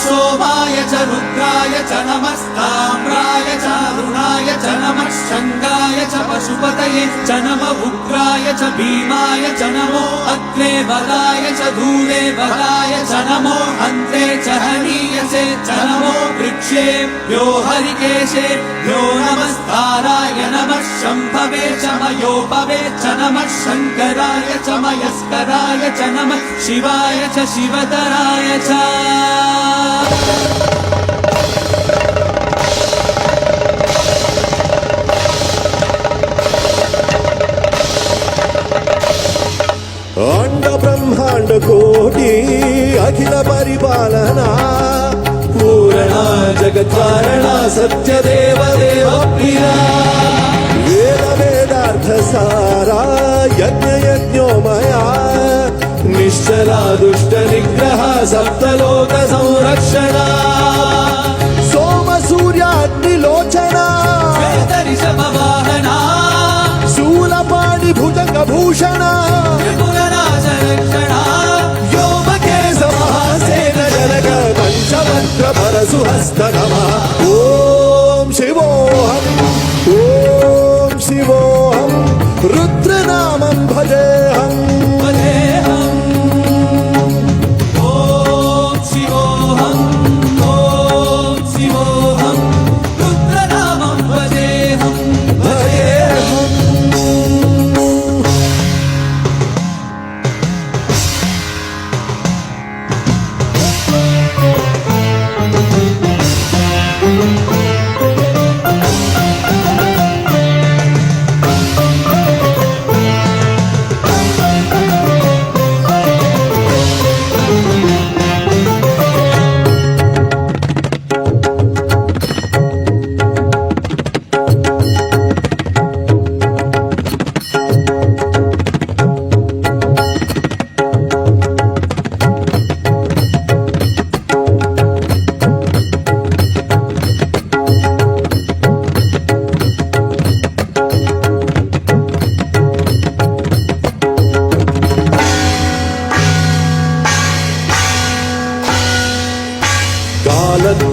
सोमाय च रुद्राय च नमस्ताम्राय च अरुणाय च नमः शङ्गाय च पशुपतये च नम उग्राय च भीमाय च नमो अग्ने बलाय च धूले बलाय च नमो अन्ते च हनीयसे च नमो वृक्षेभ्यो हरिकेशेभ्यो नमस्ताराय नमः शम्भवे च मयोपवे च नमः शङ्कराय च मयस्कराय च नमः शिवाय च शिवतराय च अंड ब्रह्मांड कोटि अखिल परिपालना पूर्णा जगत्कारणा सत्यदेव देव प्रिया वेद वेदार्थ सारा यज्ञ यज्ञोमया निश्चला दुष्ट निग्रह सप्तलोक संरक्षणा सोम सूर्याग्निलोचना ऋषभवाहना शूलपाणि भुजंग भूषणा पंचमंत्र परशुहस्त नमः ओम शिवोहम रुद्रनामं भजेहम ओम शिवोहम रुद्रनामं भजेहम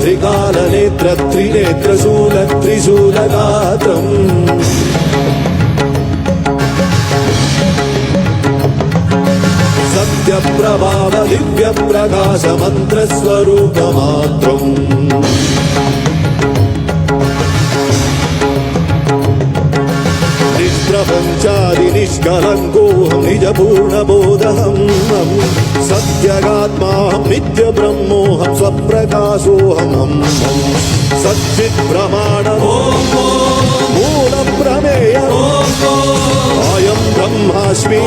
त्रिकालनेत्र त्रिनेत्रशूल त्रिशूलगात्रम् सत्यप्रभाव दिव्यप्रकाश मन्त्रस्वरूपमात्रम् निष्प्रपञ्चादि निष्कलङ्कोऽहं निजपूर्णबोधहं सत्यगात्माहं नित्यब्रह्मोऽहं स्वप्रकाशोऽहं सच्चित्प्रमाणम् मूलप्रमेयम् अयं ब्रह्मास्मि